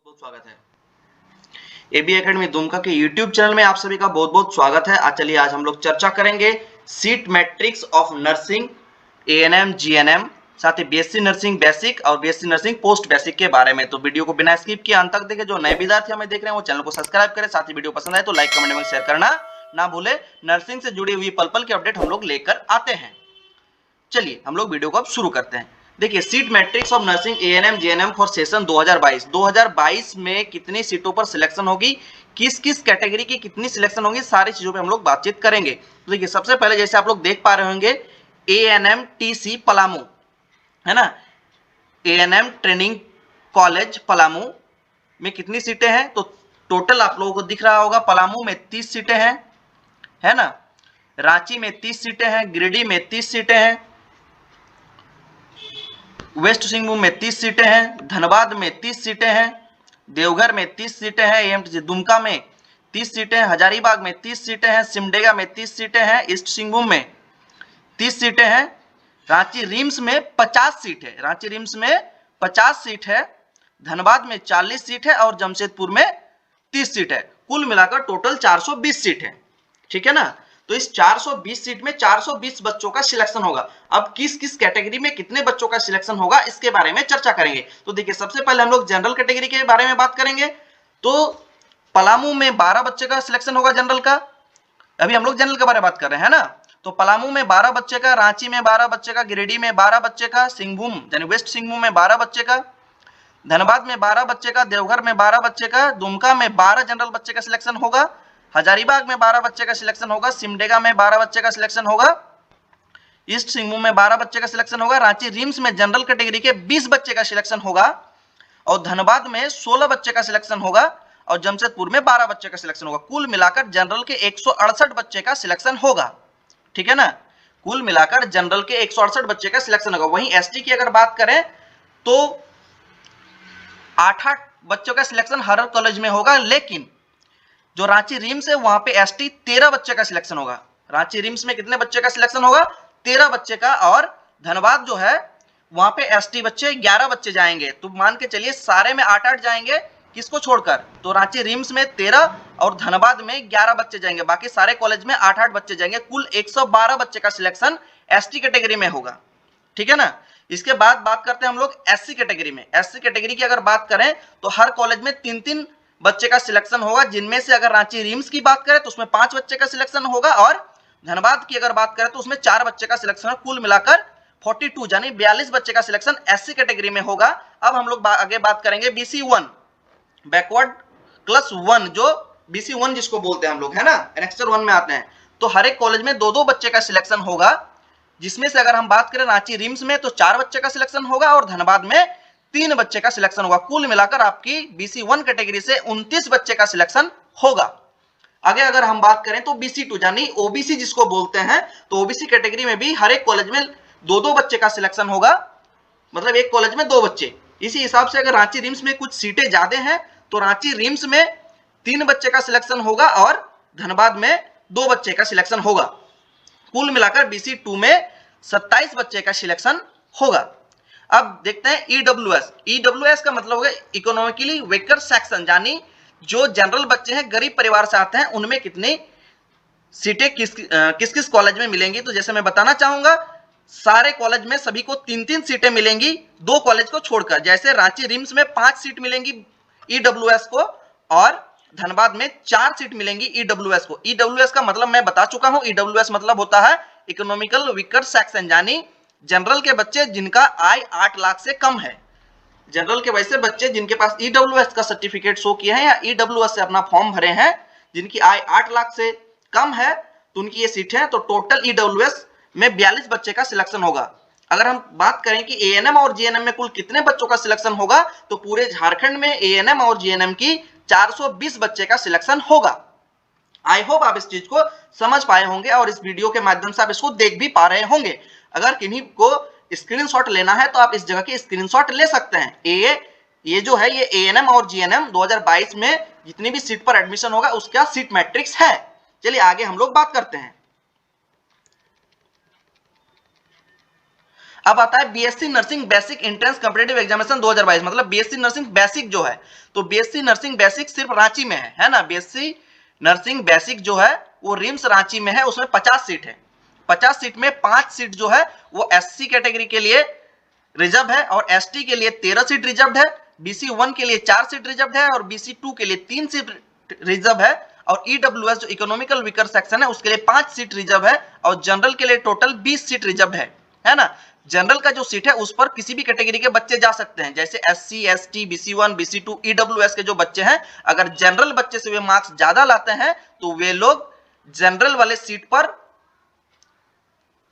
बहुत स्वागत है एबी एकेडमी दुमका के यूट्यूब चैनल में। आप सभी का बहुत बहुत स्वागत है। चलिए आज हम लोग चर्चा करेंगे seat matrix of nursing, ANM, GNM, साथ ही बीएससी नर्सिंग बेसिक और बीएससी नर्सिंग पोस्ट बेसिक के बारे में। तो वीडियो को बिना स्किप किए अंत तक देखें। जो नए विद्यार्थी हमें देख रहे हैं वो चैनल को सब्सक्राइब करें, साथ ही वीडियो पसंद आए तो लाइक कमेंट में शेयर करना ना भूले। नर्सिंग से जुड़ी हुई पल पल के अपडेट हम लोग लेकर आते हैं। चलिए हम लोग वीडियो को अब शुरू करते हैं। देखिए seat matrix of nursing, ANM, GNM for session 2022 में कितनी सीटों पर सिलेक्शन होगी, किस किस कैटेगरी की कितनी सिलेक्शन होगी, सारी चीजों पे हम लोग बातचीत करेंगे। तो देखिए सबसे पहले जैसे आप लोग देख पा रहे होंगे एएनएम टीसी पलामू, है ना, एएनएम ट्रेनिंग कॉलेज पलामू में कितनी सीटें हैं। तो टोटल आप लोगों को दिख रहा होगा पलामू में 30 सीटें हैं, है ना, रांची में 30 सीटें हैं, गिरिडीह में 30 सीटें हैं, वेस्ट सिंहभूम में 30 सीटें हैं, धनबाद में 30 सीटें हैं, देवघर में 30 सीटें हैं, एएमटीसी दुमका में 30 सीटें हैं, हजारीबाग में 30 सीटें हैं, सिमडेगा में 30 सीटें हैं, ईस्ट सिंहभूम में 30 सीटें हैं, रांची रिम्स में 50 सीट है, रांची रिम्स में 50 सीट है, धनबाद में 40 सीट है और जमशेदपुर में 30 सीट है। कुल मिलाकर टोटल 420 सीट है, ठीक है ना। तो इस 420 सीट में 420 बच्चों का सिलेक्शन होगा। अब किस किस कैटेगरी में कितने बच्चों का सिलेक्शन होगा इसके बारे में चर्चा करेंगे। तो देखिए सबसे पहले हम लोग जनरल कैटेगरी के बारे में बात करेंगे। तो पलामू में 12 बच्चे का सिलेक्शन होगा जनरल का। अभी हम लोग जनरल के बारे में बात कर रहे हैं ना। तो पलामू में 12 बच्चे का, रांची में 12 बच्चे का, गिरिडीह में 12 बच्चे का, सिंहभूम यानी वेस्ट सिंहभूम में 12 बच्चे का, धनबाद में 12 बच्चे का, देवघर में 12 बच्चे का, दुमका में 12 जनरल बच्चे का सिलेक्शन होगा, हजारीबाग में 12 बच्चे का सिलेक्शन होगा, सिमडेगा में 12 बच्चे का सिलेक्शन होगा, ईस्ट सिंहभूम में 12 बच्चे का सिलेक्शन होगा, रांची रिम्स में जनरल कैटेगरी के 20 बच्चे का सिलेक्शन होगा और धनबाद में 16 बच्चे का सिलेक्शन होगा और जमशेदपुर में 12 बच्चे का सिलेक्शन होगा। कुल मिलाकर जनरल के 168 बच्चे का सिलेक्शन होगा, ठीक है ना। कुल मिलाकर जनरल के 168 बच्चे का सिलेक्शन होगा। वहीं एसटी की अगर बात करें तो 8-8 बच्चों का सिलेक्शन हर कॉलेज में होगा, लेकिन जो रांची रिम्स है वहां पे एसटी 13 बच्चे का सिलेक्शन होगा। रांची रिम्स में कितने बच्चे का सिलेक्शन होगा? 13 बच्चे का। और धनबाद जो है वहां पे एसटी बच्चे 11 बच्चे जाएंगे। तो मान के चलिए सारे में 8-8 जाएंगे, किसको छोड़कर? तो रांची रिम्स में 13 और धनबाद में 11 बच्चे जाएंगे, बाकी सारे कॉलेज में 8-8 बच्चे जाएंगे। कुल 112 बच्चे का सिलेक्शन एसटी कैटेगरी में होगा, ठीक है ना। इसके बाद बात करते हैं हम लोग एससी कैटेगरी में। एससी कैटेगरी की अगर बात करें तो हर कॉलेज में 3-3 बच्चे का सिलेक्शन होगा, जिनमें से अगर रांची रिम्स की बात करें तो उसमें 5 बच्चे का सिलेक्शन होगा और धनबाद की अगर बात करें तो उसमें 4 बच्चे का सिलेक्शन है। कुल मिलाकर 42 यानी 42 बच्चे का सिलेक्शन एससी कैटेगरी में होगा। अब हम लोग आगे बात करेंगे बीसी 1, बैकवर्ड क्लास 1, जो बीसी 1 जिसको बोलते हैं हम लोग, है ना, एनेक्स्टर 1 में आते हैं। तो हर एक कॉलेज में 2-2 बच्चे का सिलेक्शन होगा, जिसमें से अगर हम बात करें रांची रिम्स में तो 4 बच्चे का सिलेक्शन होगा और धनबाद में 3 बच्चे का सिलेक्शन होगा। कुल मिलाकर आपकी बीसी 1 कैटेगरी से 29 बच्चे का सिलेक्शन होगा। आगे अगर हम बात करें तो बीसी 2 यानी ओबीसी जिसको बोलते हैं, तो ओबीसी कैटेगरी में भी हर एक कॉलेज में 2-2 बच्चे का सिलेक्शन होगा, मतलब एक कॉलेज में 2 बच्चे। इसी हिसाब से अगर रांची रिम्स में कुछ सीटें ज्यादा हैं तो रांची रिम्स में 3 बच्चे का सिलेक्शन होगा और धनबाद में 2 बच्चे का सिलेक्शन होगा। कुल मिलाकर बीसी 2 में 27 बच्चे का सिलेक्शन होगा। अब देखते हैं ईडब्ल्यूएस। ईडब्ल्यूएस का मतलब होगा इकोनॉमिकली वीकर सेक्शन, यानी जो जनरल बच्चे हैं, गरीब परिवार से आते हैं, उनमें कितनी सीटें किस किस कॉलेज में मिलेंगी। तो जैसे मैं बताना चाहूंगा, सारे कॉलेज में सभी को 3-3 सीटें मिलेंगी, 2 कॉलेज को छोड़कर। जैसे रांची रिम्स में 5 सीट मिलेंगी ईडब्ल्यूएस को और धनबाद में 4 सीट मिलेंगी ईडब्ल्यूएस को। ईडब्ल्यूएस का मतलब मैं बता चुका हूं, ईडब्ल्यूएस मतलब होता है इकोनॉमिकल वीकर सेक्शन, यानी जनरल के बच्चे जिनका आय 8 लाख से कम है। जनरल के वैसे बच्चे जिनके पास ईडब्ल्यूएस का सर्टिफिकेट शो किया है या ईडब्ल्यूएस से अपना फॉर्म भरे हैं, जिनकी आय 8 लाख से कम है, तो उनकी ये सीट है। तो टोटल ईडब्ल्यूएस में 42 बच्चे का सिलेक्शन होगा। अगर हम बात करें कि एएनएम और जीएनएम में कुल कितने बच्चों का सिलेक्शन होगा, तो पूरे झारखंड में एएनएम और जीएनएम की 420 बच्चे का सिलेक्शन होगा। आई होप आप इस चीज को समझ पाए होंगे और इस वीडियो के माध्यम से आप इसको देख भी पा रहे होंगे। अगर किन्हीं को स्क्रीनशॉट लेना है तो आप इस जगह की स्क्रीनशॉट ले सकते हैं। ये जो है ये एएनएम और जीएनएम 2022 में जितनी भी सीट पर एडमिशन होगा उसका सीट मैट्रिक्स है। चलिए आगे हम लोग बात करते हैं। अब आता है BSc nursing basic entrance competitive examination 2022, मतलब बीएससी नर्सिंग बेसिक जो है, तो बीएससी नर्सिंग बेसिक सिर्फ रांची में है ना। बीएससी नर्सिंग बेसिक जो है वो रिम्स रांची में है, उसमें 50 सीट है। 50 सीट में 5 सीट जो है वो एससी कैटेगरी के लिए रिजर्व है और एसटी के लिए 13 सीट रिजर्व है, बीसी 1 के लिए 4 सीट रिजर्व है और बीसी 2 के लिए 3 सीट रिजर्व है और ईडब्ल्यूएस जो इकोनॉमिकल वीकर सेक्शन है उसके लिए 5 सीट रिजर्व है और जनरल के लिए टोटल 20 सीट रिजर्व है ना। जनरल का जो सीट है उस पर किसी भी कैटेगरी के बच्चे जा सकते हैं, जैसे SC, ST, BC 1, BC 2, EWS के जो बच्चे हैं, अगर जनरल बच्चे से वे मार्क्स ज्यादा लाते हैं तो वे लोग जनरल वाले सीट पर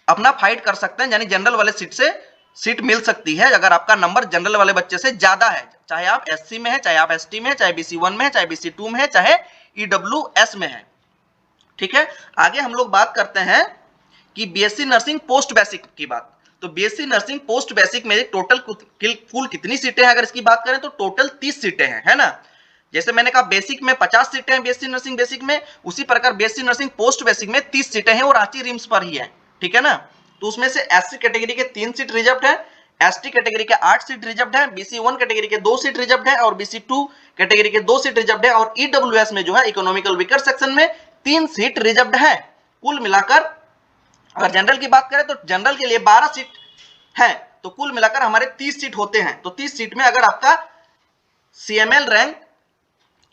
अपना फाइट कर सकते हैं, यानी जनरल वाले सीट से सीट मिल सकती है अगर आपका नंबर जनरल वाले बच्चे से ज्यादा है, चाहे आप एससी में है, चाहे आप एसटी में है, चाहे बीसी 1 में है, चाहे बीसी 2 में है, चाहे ईडब्ल्यूएस में है। ठीक है, आगे हम लोग बात करते हैं कि बीएससी नर्सिंग पोस्ट बेसिक की बात। तो बीएससी नर्सिंग पोस्ट बेसिक में टोटल कुल कितनी सीटें हैं, अगर इसकी बात करें तो टोटल 30 सीटें हैं, है ना। जैसे मैंने कहा बेसिक में 50 सीटें हैं बीएससी नर्सिंग बेसिक में, उसी प्रकार बीएससी नर्सिंग पोस्ट बेसिक में 30 सीटें हैं और रांची रिम्स पर ही है। ठीक है ना। तो उसमें से एससी कैटेगरी के 3 सीट रिजर्व है, एसटी कैटेगरी के 8 सीट रिजर्व है, बीसी 1 कैटेगरी के 2 सीट रिजर्व है और बीसी 2 कैटेगरी के 2 सीट रिजर्व है और ईडब्ल्यूएस में जो है इकोनॉमिकल वीकर सेक्शन में 3 सीट रिजर्व है। कुल मिलाकर अगर जनरल की बात करें तो जनरल के लिए 12 सीट है, तो कुल मिलाकर हमारे 30 सीट होते हैं। तो 30 सीट में अगर आपका सीएमएल रैंक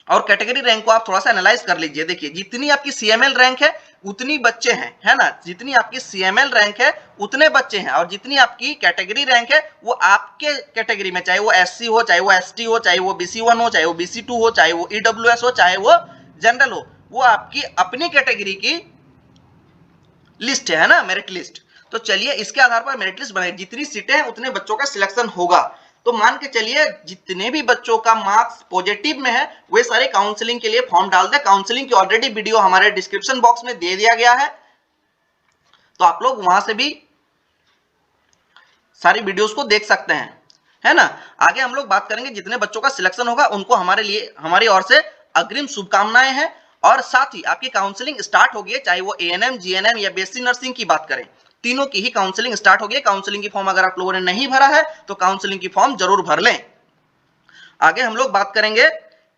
और कैटेगरी रैंक को आप थोड़ा सा एनालाइज कर लीजिए। देखिए जितनी आपकी सीएमएल रैंक है उतनी बच्चे हैं, है ना। जितनी आपकी सीएमएल रैंक है उतने बच्चे हैं और जितनी आपकी कैटेगरी रैंक है वो आपके कैटेगरी में, चाहे वो एससी हो, चाहे वो एसटी हो, चाहे वो बीसी 1 हो, चाहे वो बीसी 2 हो, चाहे वो ईडब्ल्यूएस हो, चाहे वो जनरल हो, वो आपकी अपनी कैटेगरी की लिस्ट है ना, मेरिट लिस्ट। तो चलिए इसके आधार पर मेरिट लिस्ट बनाइए, जितनी सीटें हैं उतने बच्चों का सिलेक्शन होगा। तो मान के चलिए जितने भी बच्चों का मार्क्स पॉजिटिव में है वे सारे काउंसलिंग के लिए फॉर्म डाल दे। काउंसलिंग की ऑलरेडी वीडियो हमारे डिस्क्रिप्शन बॉक्स में दे दिया गया है, तो आप लोग वहां से भी सारी वीडियोस को देख सकते हैं, है ना। आगे हम लोग बात करेंगे जितने बच्चों का सिलेक्शन होगा उनको हमारी ओर से अग्रिम शुभकामनाएं हैं और साथ ही आपकी काउंसलिंग स्टार्ट हो गई है, चाहे वो एएनएम, जीएनएम या बीएससी नर्सिंग की बात करें, तीनों की ही काउंसलिंग स्टार्ट हो गई है। काउंसलिंग की फॉर्म अगर आप लोगों ने नहीं भरा है तो काउंसलिंग की फॉर्म जरूर भर लें। आगे हम लोग बात करेंगे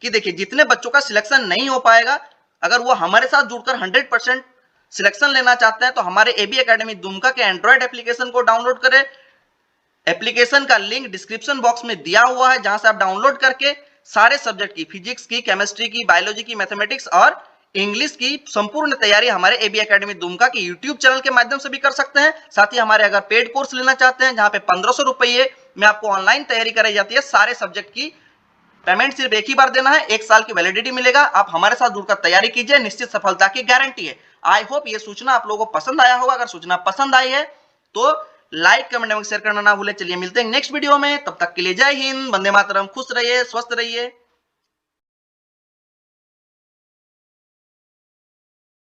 कि देखिए जितने बच्चों का सिलेक्शन नहीं हो पाएगा, अगर वो हमारे साथ जुड़कर 100% सिलेक्शन लेना चाहते हैं तो हमारे एबी एकेडमी दुमका के एंड्रॉइड एप्लीकेशन को डाउनलोड करें। एप्लीकेशन का लिंक डिस्क्रिप्शन बॉक्स में दिया हुआ है, जहां से आप डाउनलोड करके सारे सब्जेक्ट की, फिजिक्स की, केमिस्ट्री की, बायोलॉजी की, मैथमेटिक्स और इंग्लिश की संपूर्ण तैयारी हमारे एबी एकेडमी दुमका के यूट्यूब चैनल के माध्यम से भी कर सकते हैं। साथ ही हमारे अगर पेड कोर्स लेना चाहते हैं जहां पे 1500 रुपये में आपको ऑनलाइन तैयारी कराई जाती है, सारे सब्जेक्ट की पेमेंट सिर्फ एक ही बार देना है, 1 साल की वैलिडिटी मिलेगा। आप हमारे साथ जुड़कर तैयारी कीजिए, निश्चित सफलता की गारंटी है। आई होप ये सूचना आप लोगों को पसंद आया होगा। अगर सूचना पसंद आई है तो लाइक, कमेंट एवं शेयर करना ना भूले। चलिए मिलते हैं नेक्स्ट वीडियो में, तब तक के लिए जय हिंद, वंदे मातरम, खुश रहिए, स्वस्थ रहिए।